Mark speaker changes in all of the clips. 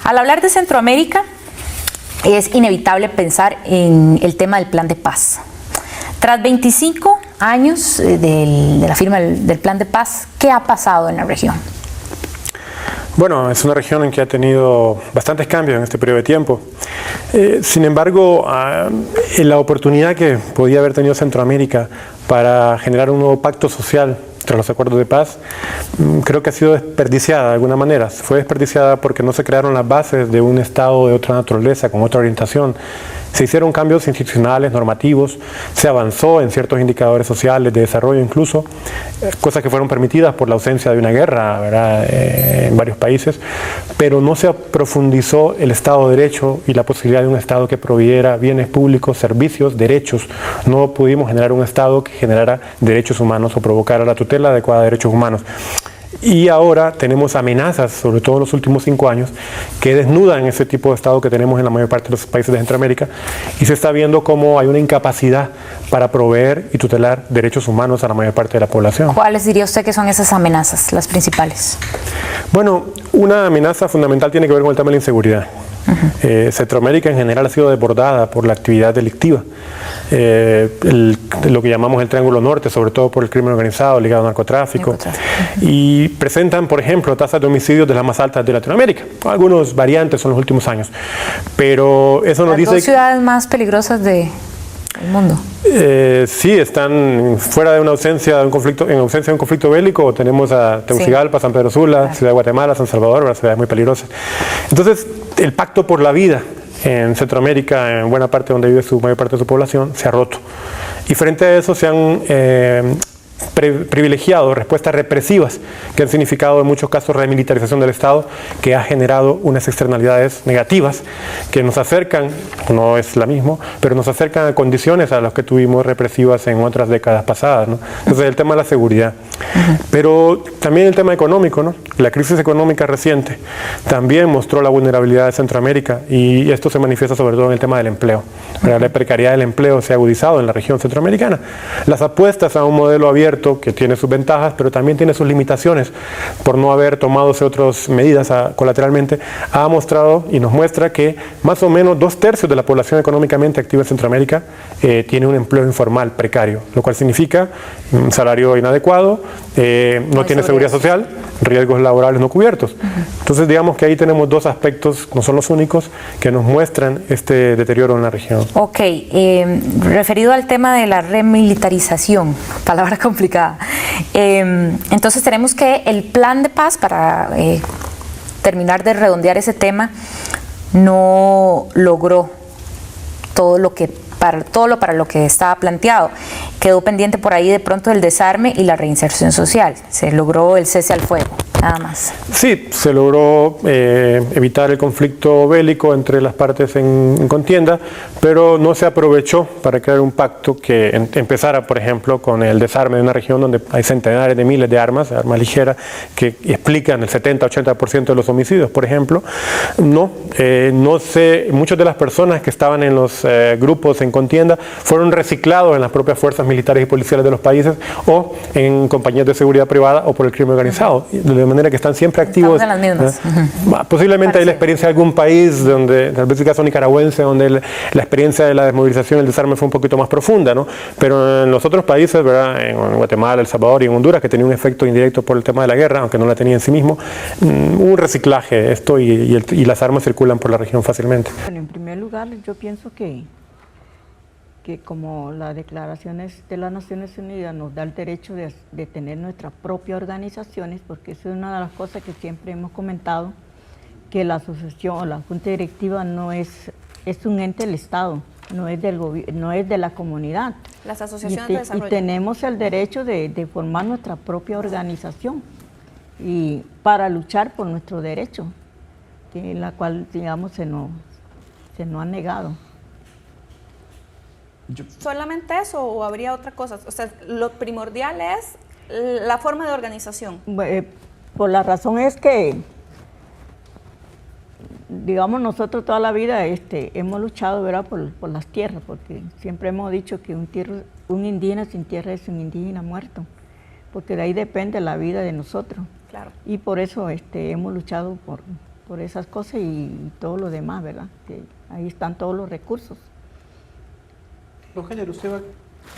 Speaker 1: Al hablar de Centroamérica, es inevitable pensar en el tema del Plan de Paz. Tras 25 años de la firma del Plan de Paz, ¿qué ha pasado en la región?
Speaker 2: Bueno, es una región en que ha tenido bastantes cambios en este periodo de tiempo. Sin embargo, la oportunidad que podía haber tenido Centroamérica para generar un nuevo pacto social tras los acuerdos de paz, creo que ha sido desperdiciada de alguna manera. Fue desperdiciada porque no se crearon las bases de un Estado de otra naturaleza, con otra orientación. Se hicieron cambios institucionales, normativos, se avanzó en ciertos indicadores sociales de desarrollo incluso, cosas que fueron permitidas por la ausencia de una guerra, ¿verdad?, en varios países, pero no se profundizó el Estado de Derecho y la posibilidad de un Estado que proviera bienes públicos, servicios, derechos. No pudimos generar un Estado que generara derechos humanos o provocara la tutela adecuada de derechos humanos. Y ahora tenemos amenazas, sobre todo en los últimos 5 años, que desnudan ese tipo de Estado que tenemos en la mayor parte de los países de Centroamérica, y se está viendo cómo hay una incapacidad para proveer y tutelar derechos humanos a la mayor parte de la población.
Speaker 1: ¿Cuáles diría usted que son esas amenazas, las principales?
Speaker 2: Bueno, una amenaza fundamental tiene que ver con el tema de la inseguridad. Centroamérica en general ha sido desbordada por la actividad delictiva, lo que llamamos el Triángulo Norte, sobre todo por el crimen organizado ligado al narcotráfico, y presentan, por ejemplo, tasas de homicidios de las más altas de Latinoamérica. Algunos variantes son los últimos años, pero eso nos dice...
Speaker 1: Las 2 ciudades más peligrosas del mundo.
Speaker 2: Sí, están fuera de una ausencia de un conflicto, en ausencia de un conflicto bélico. Tenemos a Tegucigalpa, San Pedro Sula, Ciudad de Guatemala, San Salvador, una ciudad muy peligrosa. Entonces, el pacto por la vida en Centroamérica, en buena parte donde vive su mayor parte de su población, se ha roto. Y frente a eso se han privilegiado respuestas represivas que han significado en muchos casos remilitarización del Estado, que ha generado unas externalidades negativas que nos acercan, no es la misma, pero nos acercan a condiciones a las que tuvimos represivas en otras décadas pasadas, ¿no? Entonces el tema de la seguridad, pero también el tema económico, ¿no? La crisis económica reciente también mostró la vulnerabilidad de Centroamérica, y esto se manifiesta sobre todo en el tema del empleo. La precariedad del empleo se ha agudizado en la región centroamericana. Las apuestas a un modelo abierto que tiene sus ventajas, pero también tiene sus limitaciones por no haber tomado otras medidas colateralmente, ha mostrado y nos muestra que más o menos 2/3 de la población económicamente activa en Centroamérica tiene un empleo informal precario, lo cual significa un salario inadecuado, no tiene seguridad social, riesgos laborales no cubiertos. Entonces digamos que ahí tenemos 2 aspectos, no son los únicos, que nos muestran este deterioro en la región.
Speaker 1: Ok, referido al tema de la remilitarización, palabra complicada, entonces tenemos que el Plan de Paz, para terminar de redondear ese tema, no logró todo lo para lo que estaba planteado. Quedó pendiente por ahí de pronto el desarme y la reinserción social. Se logró el cese al fuego, nada más.
Speaker 2: Sí, se logró evitar el conflicto bélico entre las partes en contienda, pero no se aprovechó para crear un pacto que empezara, por ejemplo, con el desarme de una región donde hay centenares de miles de armas ligeras, que explican el 70-80% de los homicidios, por ejemplo. Muchas de las personas que estaban en los grupos en contienda fueron reciclados en las propias fuerzas militares y policiales de los países, o en compañías de seguridad privada, o por el crimen organizado, de manera que están siempre activos.
Speaker 1: Estamos en las mismas.
Speaker 2: Posiblemente hay la experiencia de algún país, donde, tal vez el caso nicaragüense, donde la experiencia de la desmovilización y el desarme fue un poquito más profunda, ¿no? Pero en los otros países, ¿verdad?, en Guatemala, El Salvador y en Honduras, que tenía un efecto indirecto por el tema de la guerra, aunque no la tenía en sí mismo, hubo un reciclaje y las armas circulan por la región fácilmente.
Speaker 3: Bueno, en primer lugar, yo pienso que como las declaraciones de las Naciones Unidas nos da el derecho de tener nuestras propias organizaciones, porque eso es una de las cosas que siempre hemos comentado, que la asociación o la junta directiva no es un ente del Estado, no es de la comunidad.
Speaker 1: Las asociaciones de desarrollo.
Speaker 3: Y tenemos el derecho de formar nuestra propia organización y para luchar por nuestro derecho, que la cual, digamos, se nos ha negado.
Speaker 4: ¿Solamente eso o habría otra cosa? O sea, lo primordial es la forma de organización.
Speaker 3: Por la razón es que, digamos, nosotros toda la vida hemos luchado, ¿verdad?, por las tierras, porque siempre hemos dicho que un indígena sin tierra es un indígena muerto, porque de ahí depende la vida de nosotros.
Speaker 4: Claro.
Speaker 3: Y por eso hemos luchado por esas cosas y todo lo demás, ¿verdad? Que ahí están todos los recursos.
Speaker 2: Don Javier, ¿usted va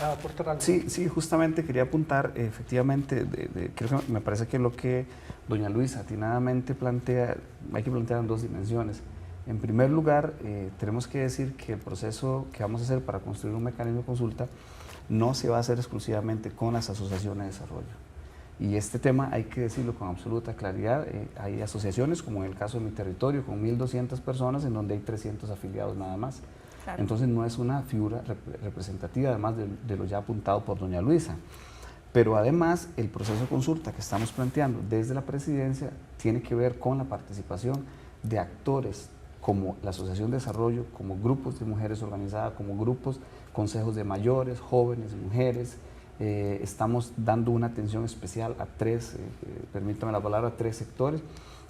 Speaker 2: a aportar algo?
Speaker 5: Sí, justamente quería apuntar, efectivamente, creo que me parece que lo que doña Luisa atinadamente plantea, hay que plantear en dos dimensiones. En primer lugar, tenemos que decir que el proceso que vamos a hacer para construir un mecanismo de consulta no se va a hacer exclusivamente con las asociaciones de desarrollo. Y este tema hay que decirlo con absoluta claridad, hay asociaciones, como en el caso de mi territorio, con 1.200 personas, en donde hay 300 afiliados nada más. Claro. Entonces no es una figura representativa, además de lo ya apuntado por doña Luisa. Pero además el proceso de consulta que estamos planteando desde la presidencia tiene que ver con la participación de actores como la Asociación de Desarrollo, como grupos de mujeres organizadas, como grupos, consejos de mayores, jóvenes, mujeres. Estamos dando una atención especial a permítame la palabra, a 3 sectores,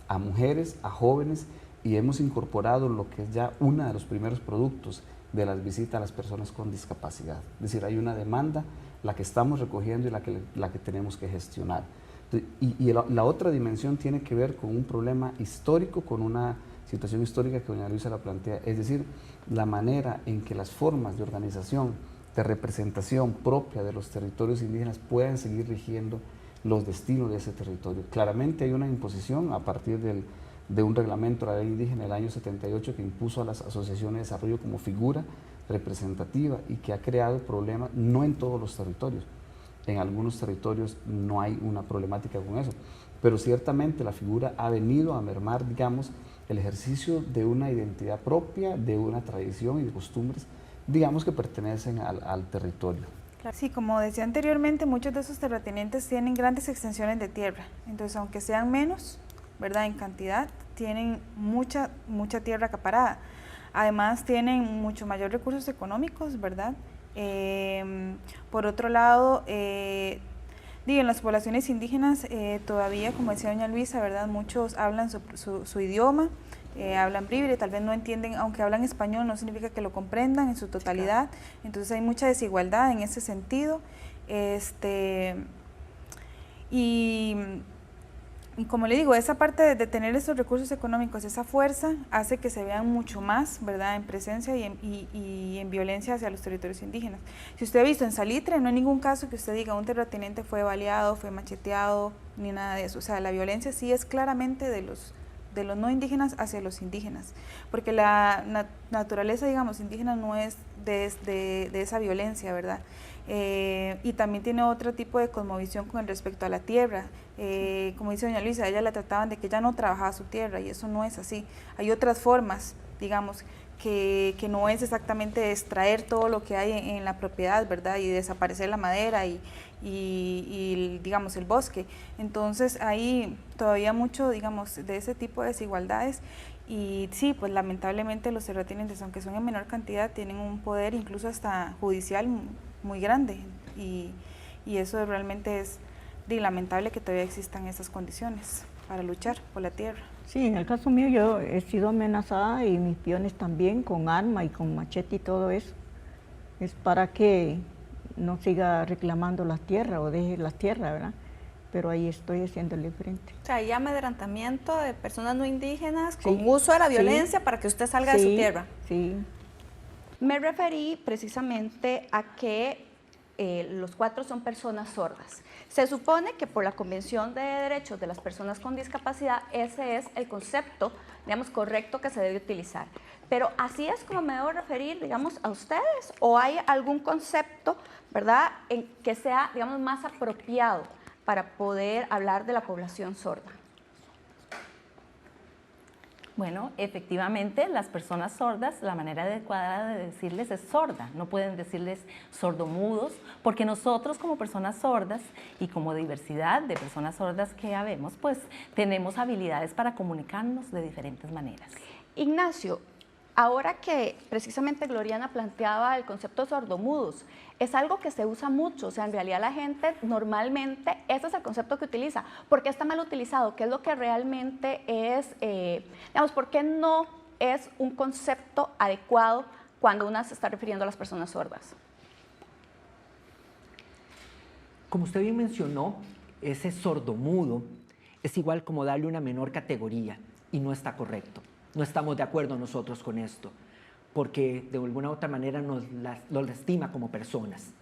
Speaker 5: a mujeres, a jóvenes, y hemos incorporado lo que es ya uno de los primeros productos de las visitas a las personas con discapacidad. Es decir, hay una demanda, la que estamos recogiendo y la que tenemos que gestionar. Y la otra dimensión tiene que ver con un problema histórico, con una situación histórica que doña Luisa la plantea, es decir, la manera en que las formas de organización, de representación propia de los territorios indígenas pueden seguir rigiendo los destinos de ese territorio. Claramente hay una imposición a partir de un reglamento de la ley indígena del año 78 que impuso a las asociaciones de desarrollo como figura representativa y que ha creado problemas, no en todos los territorios. En algunos territorios no hay una problemática con eso, pero ciertamente la figura ha venido a mermar, digamos, el ejercicio de una identidad propia, de una tradición y de costumbres, digamos, que pertenecen al territorio.
Speaker 4: Sí, como decía anteriormente, muchos de esos terratenientes tienen grandes extensiones de tierra, entonces aunque sean menos, ¿verdad?, en cantidad, tienen mucha tierra acaparada. Además tienen mucho mayor recursos económicos, ¿verdad? Por otro lado, en las poblaciones indígenas todavía, como decía doña Luisa, ¿verdad?, muchos hablan su idioma, hablan bribri, tal vez no entienden, aunque hablan español no significa que lo comprendan en su totalidad, entonces hay mucha desigualdad en ese sentido. Y como le digo, esa parte de tener esos recursos económicos, esa fuerza, hace que se vean mucho más, ¿verdad?, en presencia y en violencia hacia los territorios indígenas. Si usted ha visto en Salitre, no hay ningún caso que usted diga un terrateniente fue baleado, fue macheteado, ni nada de eso. O sea, la violencia sí es claramente de los no indígenas hacia los indígenas, porque la naturaleza, digamos, indígena no es de esa violencia, ¿verdad? Y también tiene otro tipo de cosmovisión con respecto a la tierra. Como dice doña Luisa, a ella la trataban de que ella no trabajaba su tierra, y eso no es así. Hay otras formas, digamos, que no es exactamente extraer todo lo que hay en la propiedad, ¿verdad?, y desaparecer la madera y digamos, el bosque. Entonces hay todavía mucho, digamos, de ese tipo de desigualdades, y sí, pues lamentablemente los terratenientes, aunque son en menor cantidad, tienen un poder incluso hasta judicial muy grande, y eso realmente es lamentable que todavía existan esas condiciones para luchar por la tierra.
Speaker 3: Sí, en el caso mío yo he sido amenazada, y mis peones también, con arma y con machete y todo eso. Es para que no siga reclamando las tierras o deje las tierras, ¿verdad? Pero ahí estoy haciéndole frente.
Speaker 4: O sea, hay amedrentamiento de personas no indígenas con uso de la violencia para que usted salga de su tierra.
Speaker 3: Sí.
Speaker 6: Me referí precisamente a que los 4 son personas sordas. Se supone que por la Convención de Derechos de las Personas con Discapacidad ese es el concepto, digamos, correcto que se debe utilizar. Pero así es como me debo referir, digamos, a ustedes, o hay algún concepto, ¿verdad?, en que sea, digamos, más apropiado para poder hablar de la población sorda.
Speaker 7: Bueno, efectivamente, las personas sordas, la manera adecuada de decirles es sorda, no pueden decirles sordomudos, porque nosotros como personas sordas y como diversidad de personas sordas que habemos, pues tenemos habilidades para comunicarnos de diferentes maneras.
Speaker 6: Ignacio, ahora que precisamente Gloriana planteaba el concepto de sordomudos, es algo que se usa mucho, o sea, en realidad la gente normalmente, ese es el concepto que utiliza. ¿Por qué está mal utilizado? ¿Qué es lo que realmente es, digamos, por qué no es un concepto adecuado cuando uno se está refiriendo a las personas sordas?
Speaker 8: Como usted bien mencionó, ese sordomudo es igual como darle una menor categoría. y no está correcto. No estamos de acuerdo nosotros con esto, porque de alguna u otra manera nos lastima como personas.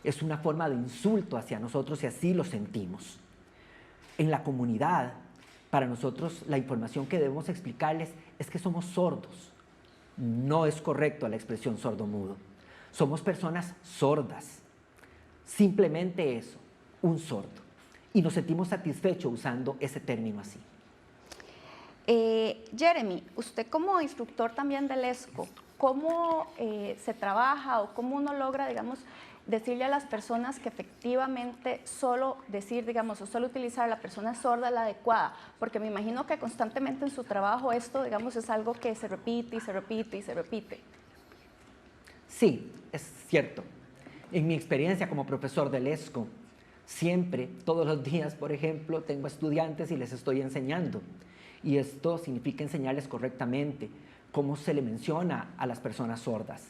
Speaker 8: Es una forma de insulto hacia nosotros y así lo sentimos. En la comunidad, para nosotros la información que debemos explicarles es que somos sordos. No es correcto la expresión sordo-mudo. Somos personas sordas. Simplemente eso, un sordo. Y nos sentimos satisfechos usando ese término así.
Speaker 6: Jeremy, usted como instructor también del ESCO, ¿cómo se trabaja o cómo uno logra, digamos, decirle a las personas que efectivamente solo decir, digamos, o solo utilizar a la persona sorda la adecuada? Porque me imagino que constantemente en su trabajo esto, digamos, es algo que se repite y se repite y se repite.
Speaker 8: Sí, es cierto. En mi experiencia como profesor del ESCO, siempre, todos los días, por ejemplo, tengo estudiantes y les estoy enseñando. Y esto significa enseñarles correctamente cómo se le menciona a las personas sordas.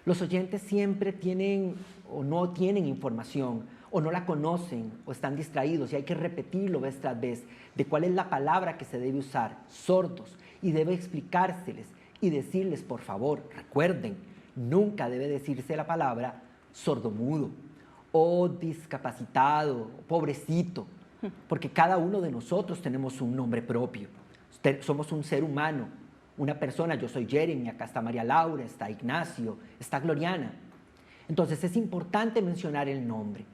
Speaker 8: Los oyentes siempre tienen o no tienen información, o no la conocen, o están distraídos, y hay que repetirlo vez tras vez, de cuál es la palabra que se debe usar, sordos, y debe explicárseles y decirles, por favor, recuerden, nunca debe decirse la palabra sordomudo, o discapacitado, pobrecito, porque cada uno de nosotros tenemos un nombre propio. Somos un ser humano, una persona. Yo soy Jeremy, acá está María Laura, está Ignacio, está Gloriana. Entonces es importante mencionar el nombre.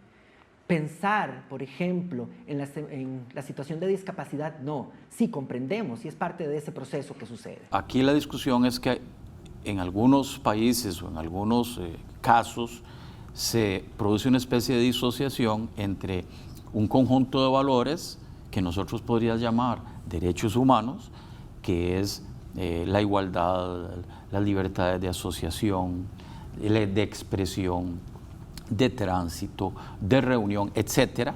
Speaker 8: Pensar, por ejemplo, en la situación de discapacidad, no. Sí, comprendemos y es parte de ese proceso que sucede.
Speaker 9: Aquí la discusión es que en algunos países o en algunos casos se produce una especie de disociación entre un conjunto de valores que nosotros podríamos llamar derechos humanos, que es la igualdad, las libertades de asociación, de expresión, de tránsito, de reunión, etcétera,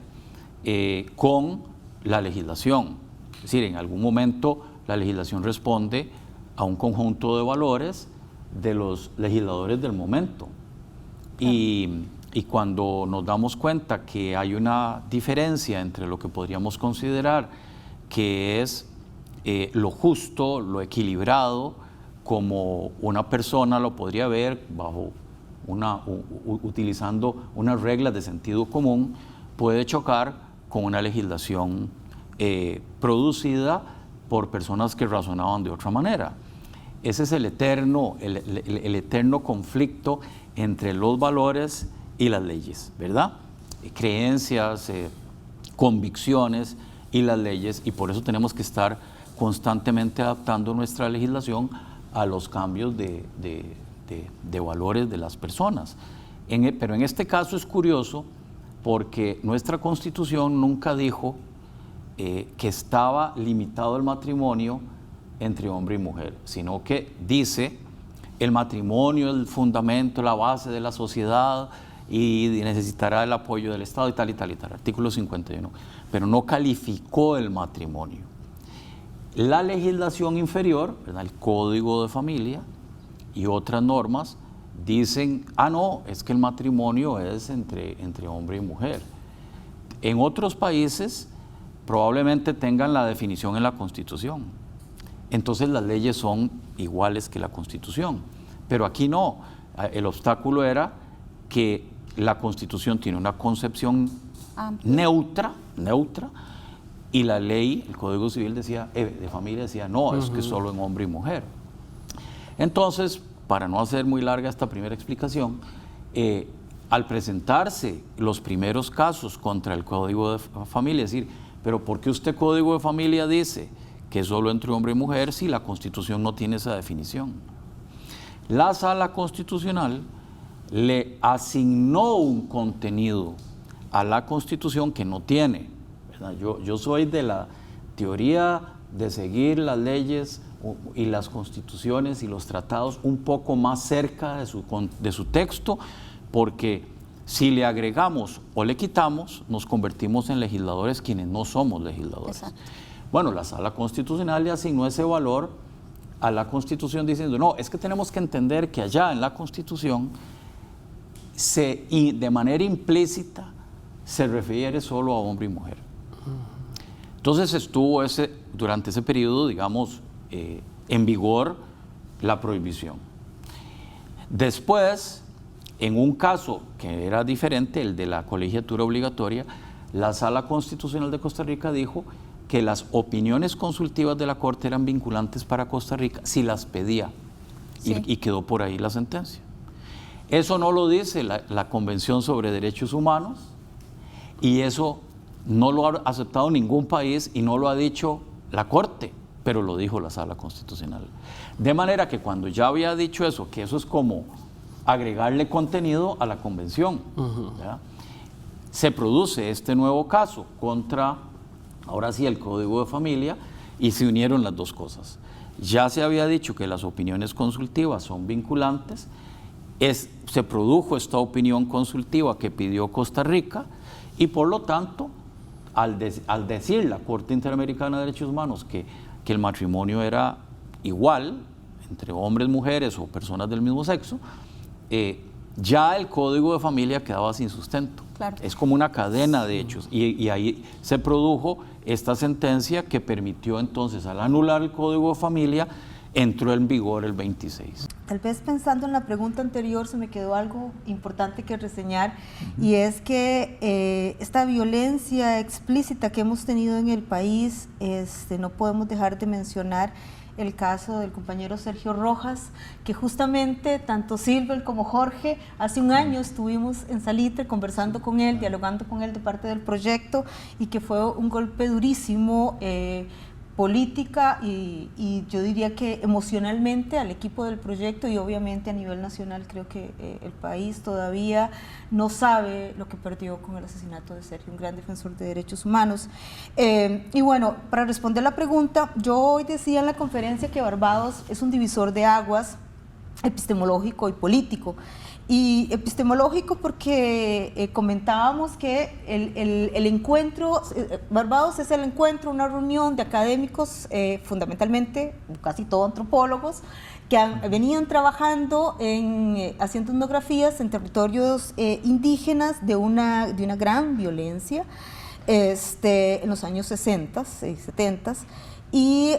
Speaker 9: con la legislación. Es decir, en algún momento la legislación responde a un conjunto de valores de los legisladores del momento. Y cuando nos damos cuenta que hay una diferencia entre lo que podríamos considerar que es lo justo, lo equilibrado, como una persona lo podría ver bajo utilizando unas reglas de sentido común, puede chocar con una legislación producida por personas que razonaban de otra manera. Ese es el eterno conflicto entre los valores y las leyes, ¿verdad? Creencias, convicciones y las leyes, y por eso tenemos que estar constantemente adaptando nuestra legislación a los cambios de valores de las personas. Pero en este caso es curioso porque nuestra Constitución nunca dijo que estaba limitado el matrimonio entre hombre y mujer, sino que dice el matrimonio es el fundamento, la base de la sociedad y necesitará el apoyo del Estado y tal, artículo 51, pero no calificó el matrimonio. La legislación inferior, ¿verdad?, el Código de Familia y otras normas dicen, no, es que el matrimonio es entre hombre y mujer. En otros países probablemente tengan la definición en la Constitución. Entonces las leyes son iguales que la Constitución. Pero aquí no. El obstáculo era que la Constitución tiene una concepción neutra, y la ley, el Código Civil decía, de familia decía, no, es que solo en hombre y mujer. Entonces, para no hacer muy larga esta primera explicación, al presentarse los primeros casos contra el Código de Familia, es decir, pero ¿por qué usted Código de Familia dice que es solo entre hombre y mujer si la Constitución no tiene esa definición? La Sala Constitucional le asignó un contenido a la Constitución que no tiene, ¿verdad? Yo soy de la teoría de seguir las leyes y las constituciones y los tratados un poco más cerca de su texto, porque si le agregamos o le quitamos, nos convertimos en legisladores quienes no somos legisladores. Exacto. Bueno, la Sala Constitucional le asignó ese valor a la Constitución diciendo, no, es que tenemos que entender que allá en la Constitución de manera implícita se refiere solo a hombre y mujer. Entonces estuvo durante ese periodo, digamos, en vigor la prohibición. Después, en un caso que era diferente, el de la colegiatura obligatoria, la Sala Constitucional de Costa Rica dijo que las opiniones consultivas de la Corte eran vinculantes para Costa Rica si las pedía, y quedó por ahí la sentencia. Eso no lo dice la Convención sobre Derechos Humanos, y eso no lo ha aceptado ningún país y no lo ha dicho la Corte, pero lo dijo la Sala Constitucional. De manera que cuando ya había dicho eso, que eso es como agregarle contenido a la Convención, ¿verdad? Se produce este nuevo caso contra, ahora sí, el Código de Familia, y se unieron las dos cosas. Ya se había dicho que las opiniones consultivas son vinculantes, se produjo esta opinión consultiva que pidió Costa Rica, y por lo tanto, al decir la Corte Interamericana de Derechos Humanos que el matrimonio era igual entre hombres, mujeres o personas del mismo sexo, ya el Código de Familia quedaba sin sustento.
Speaker 1: Claro.
Speaker 9: Es como una cadena de hechos, y ahí se produjo esta sentencia que permitió entonces, al anular el Código de Familia, entró en vigor el 26.
Speaker 10: Tal vez pensando en la pregunta anterior se me quedó algo importante que reseñar, y es que esta violencia explícita que hemos tenido en el país, no podemos dejar de mencionar el caso del compañero Sergio Rojas, que justamente tanto Silver como Jorge, hace un año estuvimos en Salitre conversando con él, dialogando con él de parte del proyecto, y que fue un golpe durísimo, política y yo diría que emocionalmente al equipo del proyecto, y obviamente a nivel nacional creo que el país todavía no sabe lo que perdió con el asesinato de Sergio, un gran defensor de derechos humanos. Y bueno, para responder la pregunta, yo hoy decía en la conferencia que Barbados es un divisor de aguas epistemológico y político. Y epistemológico porque comentábamos que el encuentro, Barbados es el encuentro, una reunión de académicos, fundamentalmente casi todos antropólogos, que venían trabajando haciendo etnografías en territorios indígenas de una gran violencia en los años 60 y 70, y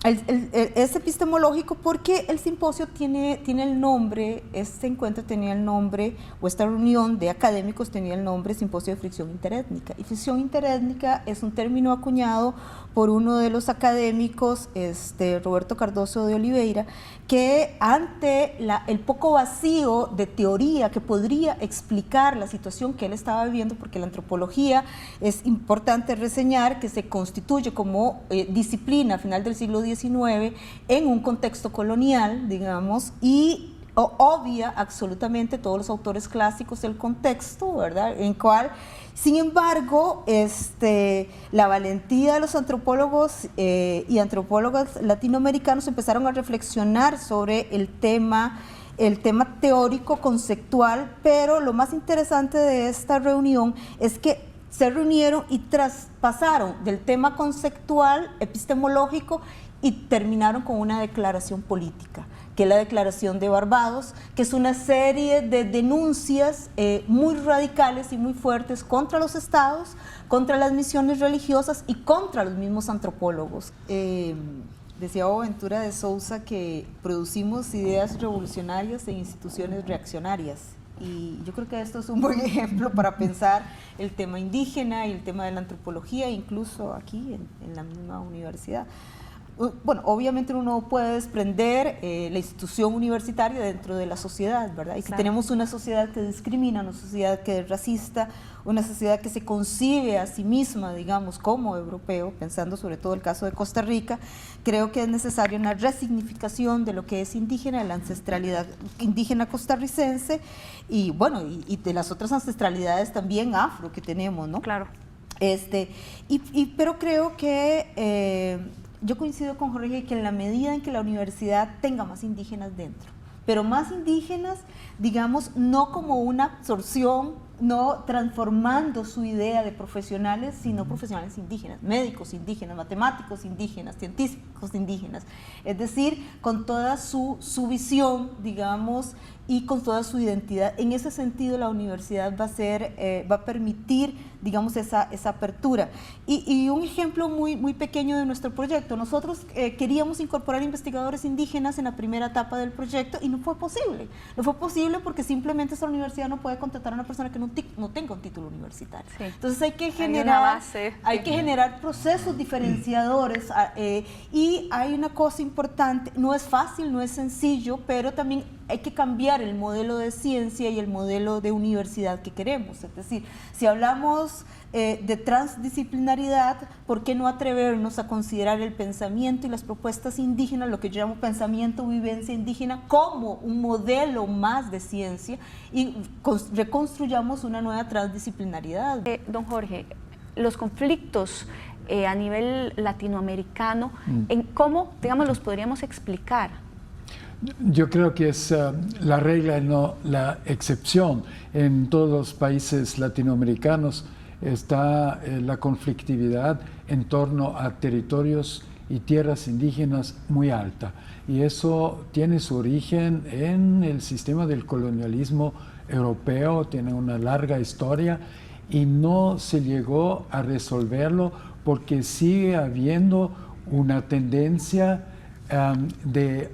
Speaker 10: es epistemológico porque el simposio tiene el nombre, este encuentro tenía el nombre, o esta reunión de académicos tenía el nombre Simposio de Fricción Interétnica. Y fricción interétnica es un término acuñado por uno de los académicos, Roberto Cardoso de Oliveira, que ante el poco vacío de teoría que podría explicar la situación que él estaba viviendo, porque la antropología, es importante reseñar que se constituye como disciplina a final del siglo XIX en un contexto colonial, digamos, y obvia absolutamente todos los autores clásicos del contexto, ¿verdad? En cual, sin embargo, la valentía de los antropólogos y antropólogas latinoamericanos empezaron a reflexionar sobre el tema teórico, conceptual, pero lo más interesante de esta reunión es que se reunieron y traspasaron del tema conceptual, epistemológico, y terminaron con una declaración política, que es la Declaración de Barbados, que es una serie de denuncias muy radicales y muy fuertes contra los estados, contra las misiones religiosas y contra los mismos antropólogos. Decía Boaventura de Sousa que producimos ideas revolucionarias en instituciones reaccionarias, y yo creo que esto es un buen ejemplo para pensar el tema indígena y el tema de la antropología, incluso aquí en la misma universidad. Bueno, obviamente uno no puede desprender la institución universitaria dentro de la sociedad, ¿verdad? Y si tenemos una sociedad que discrimina, una sociedad que es racista, una sociedad que se concibe a sí misma, digamos, como europeo, pensando sobre todo el caso de Costa Rica, creo que es necesaria una resignificación de lo que es indígena, de la ancestralidad indígena costarricense, y bueno, y de las otras ancestralidades también afro que tenemos, ¿no?
Speaker 1: Claro.
Speaker 10: Pero creo que yo coincido con Jorge que en la medida en que la universidad tenga más indígenas dentro, pero más indígenas, digamos, no como una absorción no transformando su idea de profesionales, sino profesionales indígenas, médicos indígenas, matemáticos indígenas, científicos indígenas, es decir, con toda su visión, digamos, y con toda su identidad. En ese sentido, la universidad va a permitir, digamos, esa apertura. Y un ejemplo muy pequeño de nuestro proyecto: nosotros queríamos incorporar investigadores indígenas en la primera etapa del proyecto y no fue posible. No fue posible porque simplemente esta universidad no puede contratar a una persona que no tenga un título universitario. Sí. Entonces hay que generar procesos diferenciadores, y hay una cosa importante: no es fácil, no es sencillo, pero también hay que cambiar el modelo de ciencia y el modelo de universidad que queremos. Es decir, si hablamos de transdisciplinaridad, ¿por qué no atrevernos a considerar el pensamiento y las propuestas indígenas, lo que yo llamo pensamiento, vivencia indígena, como un modelo más de ciencia, y reconstruyamos una nueva transdisciplinaridad?
Speaker 6: Don Jorge, los conflictos a nivel latinoamericano, ¿en cómo, digamos, los podríamos explicar?
Speaker 11: Yo creo que es la regla y no la excepción. En todos los países latinoamericanos está la conflictividad en torno a territorios y tierras indígenas muy alta. Y eso tiene su origen en el sistema del colonialismo europeo, tiene una larga historia y no se llegó a resolverlo porque sigue habiendo una tendencia de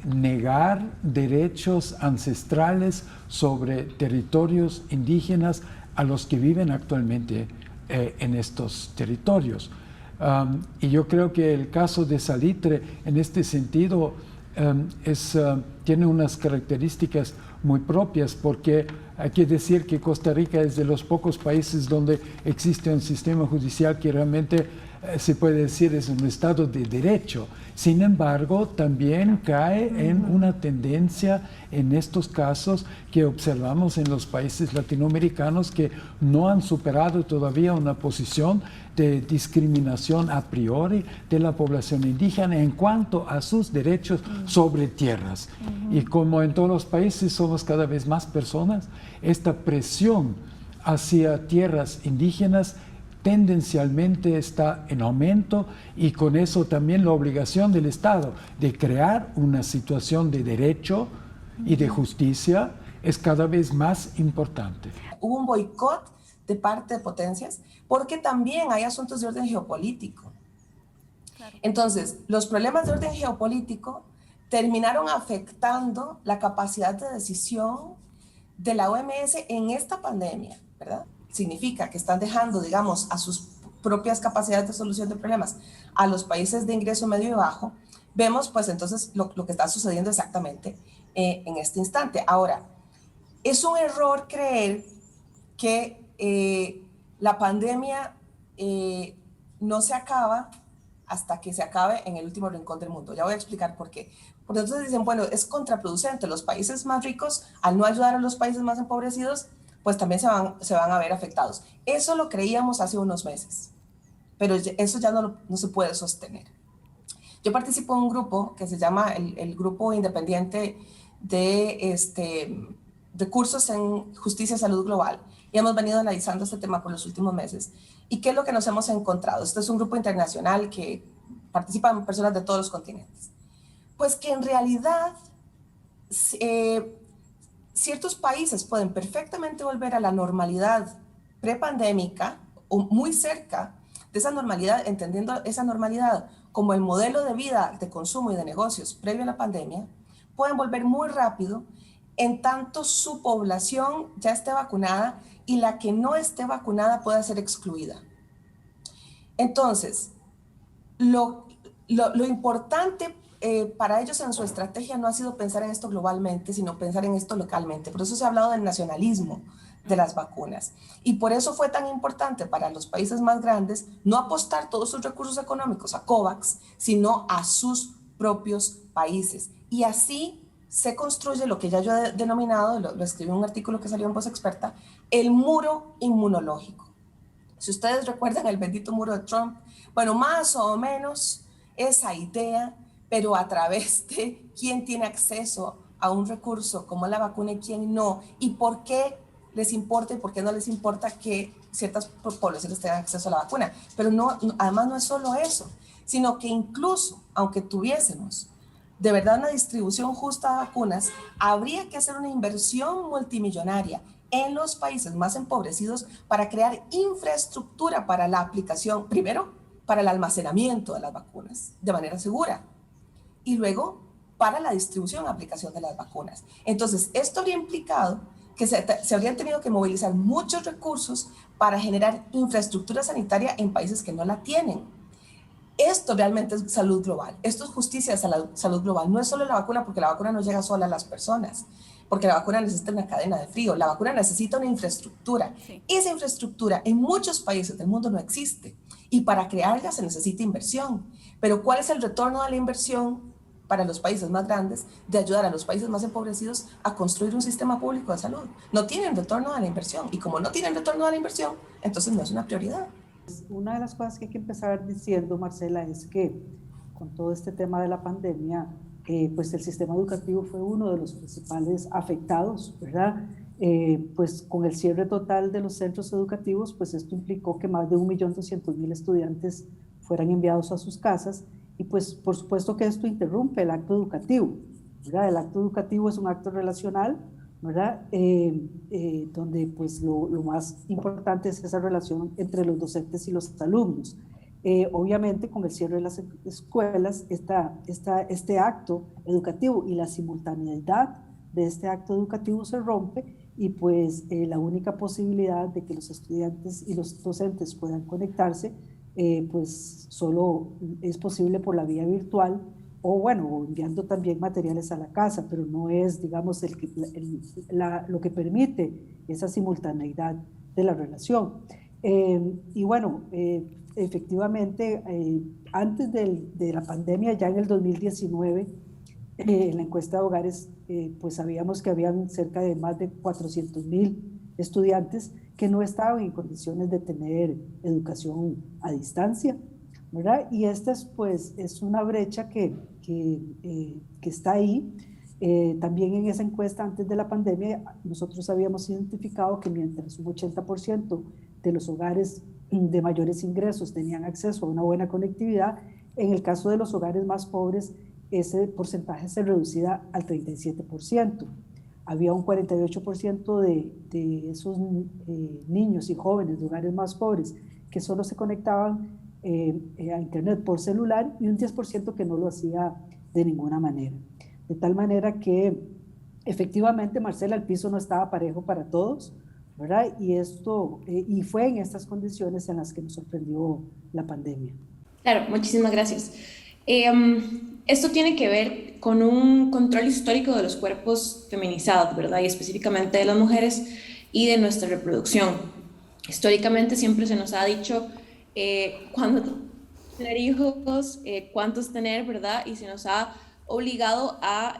Speaker 11: negar derechos ancestrales sobre territorios indígenas a los que viven actualmente en estos territorios. Y yo creo que el caso de Salitre en este sentido tiene unas características muy propias, porque hay que decir que Costa Rica es de los pocos países donde existe un sistema judicial que realmente se puede decir es un estado de derecho. Sin embargo, también cae en una tendencia en estos casos que observamos en los países latinoamericanos, que no han superado todavía una posición de discriminación a priori de la población indígena en cuanto a sus derechos sobre tierras. Y como en todos los países somos cada vez más personas, esta presión hacia tierras indígenas tendencialmente está en aumento, y con eso también la obligación del Estado de crear una situación de derecho y de justicia es cada vez más importante.
Speaker 12: Hubo un boicot de parte de potencias porque también hay asuntos de orden geopolítico. Claro. Entonces, los problemas de orden geopolítico terminaron afectando la capacidad de decisión de la OMS en esta pandemia, ¿verdad? Significa que están dejando, digamos, a sus propias capacidades de solución de problemas a los países de ingreso medio y bajo. Vemos, pues, entonces, lo que está sucediendo exactamente en este instante. Ahora, es un error creer que la pandemia no se acaba hasta que se acabe en el último rincón del mundo. Ya voy a explicar por qué. Porque entonces dicen, bueno, es contraproducente. Los países más ricos, al no ayudar a los países más empobrecidos, pues también se van a ver afectados. Eso lo creíamos hace unos meses, pero eso ya no se puede sostener. Yo participo en un grupo que se llama el Grupo Independiente de Recursos en Justicia y Salud Global, y hemos venido analizando este tema por los últimos meses. ¿Y qué es lo que nos hemos encontrado? Este es un grupo internacional que participan personas de todos los continentes. Pues que en realidad ciertos países pueden perfectamente volver a la normalidad prepandémica o muy cerca de esa normalidad, entendiendo esa normalidad como el modelo de vida, de consumo y de negocios previo a la pandemia, pueden volver muy rápido en tanto su población ya esté vacunada y la que no esté vacunada pueda ser excluida. Entonces, lo importante para ellos en su estrategia no ha sido pensar en esto globalmente, sino pensar en esto localmente. Por eso se ha hablado del nacionalismo de las vacunas. Y por eso fue tan importante para los países más grandes no apostar todos sus recursos económicos a COVAX, sino a sus propios países. Y así se construye lo que ya yo he denominado, lo escribí en un artículo que salió en Voz Experta, el muro inmunológico. Si ustedes recuerdan el bendito muro de Trump, bueno, más o menos esa idea, pero a través de quién tiene acceso a un recurso como la vacuna y quién no, y por qué les importa y por qué no les importa que ciertas poblaciones tengan acceso a la vacuna. Pero no, además no es solo eso, sino que incluso, aunque tuviésemos de verdad una distribución justa de vacunas, habría que hacer una inversión multimillonaria en los países más empobrecidos para crear infraestructura para la aplicación, primero, para el almacenamiento de las vacunas de manera segura y luego para la distribución y aplicación de las vacunas. Entonces, esto habría implicado que se habrían tenido que movilizar muchos recursos para generar infraestructura sanitaria en países que no la tienen. Esto realmente es salud global, esto es justicia de salud global, no es solo la vacuna, porque la vacuna no llega sola a las personas, porque la vacuna necesita una cadena de frío, la vacuna necesita una infraestructura. Sí. Esa infraestructura en muchos países del mundo no existe y para crearla se necesita inversión. Pero ¿cuál es el retorno de la inversión para los países más grandes de ayudar a los países más empobrecidos a construir un sistema público de salud? No tienen retorno de la inversión y como no tienen retorno de la inversión, entonces no es una prioridad.
Speaker 13: Una de las cosas que hay que empezar diciendo, Marcela, es que con todo este tema de la pandemia, pues el sistema educativo fue uno de los principales afectados, ¿verdad? Pues con el cierre total de los centros educativos, pues esto implicó que más de 1.200.000 estudiantes fueran enviados a sus casas y pues por supuesto que esto interrumpe el acto educativo, ¿verdad? El acto educativo es un acto relacional, ¿verdad? Donde pues lo más importante es esa relación entre los docentes y los alumnos. Obviamente con el cierre de las escuelas, este acto educativo y la simultaneidad de este acto educativo se rompe y pues la única posibilidad de que los estudiantes y los docentes puedan conectarse pues solo es posible por la vía virtual o bueno, enviando también materiales a la casa, pero no es, digamos, lo que permite esa simultaneidad de la relación. Y bueno, efectivamente, antes de la pandemia, ya en el 2019, en la encuesta de hogares, pues sabíamos que habían cerca de más de 400.000 estudiantes que no estaban en condiciones de tener educación a distancia, ¿verdad? Y esta es, pues, es una brecha que está ahí. También en esa encuesta antes de la pandemia, nosotros habíamos identificado que mientras un 80% de los hogares de mayores ingresos tenían acceso a una buena conectividad, en el caso de los hogares más pobres, ese porcentaje se reducía al 37%. Había un 48% de esos niños y jóvenes de hogares más pobres que solo se conectaban a internet por celular y un 10% que no lo hacía de ninguna manera. De tal manera que efectivamente, Marcela, el piso no estaba parejo para todos, ¿verdad? Y fue en estas condiciones en las que nos sorprendió la pandemia.
Speaker 14: Claro, muchísimas gracias. Esto tiene que ver con un control histórico de los cuerpos feminizados, ¿verdad? Y específicamente de las mujeres y de nuestra reproducción. Históricamente siempre se nos ha dicho cuándo tener hijos, cuántos tener, ¿verdad? Y se nos ha obligado a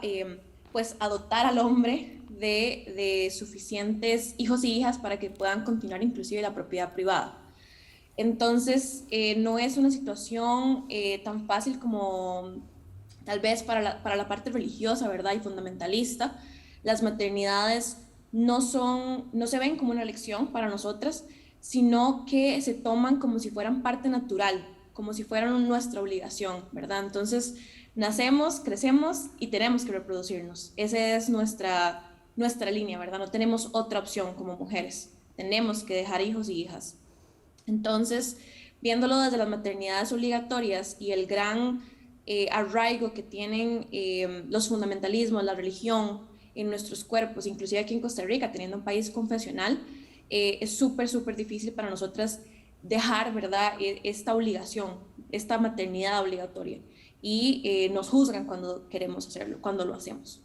Speaker 14: pues adoptar al hombre de suficientes hijos y hijas para que puedan continuar inclusive la propiedad privada. Entonces, no es una situación tan fácil como tal vez para la parte religiosa, ¿verdad? Y fundamentalista. Las maternidades no se ven como una elección para nosotras, sino que se toman como si fueran parte natural, como si fueran nuestra obligación, ¿verdad? Entonces, nacemos, crecemos y tenemos que reproducirnos. Esa es nuestra línea, ¿verdad? No tenemos otra opción como mujeres. Tenemos que dejar hijos y hijas. Entonces, viéndolo desde las maternidades obligatorias y el gran arraigo que tienen los fundamentalismos, la religión en nuestros cuerpos, inclusive aquí en Costa Rica, teniendo un país confesional, es súper difícil para nosotras dejar, ¿verdad?, esta obligación, esta maternidad obligatoria. Y nos juzgan cuando queremos hacerlo, cuando lo hacemos.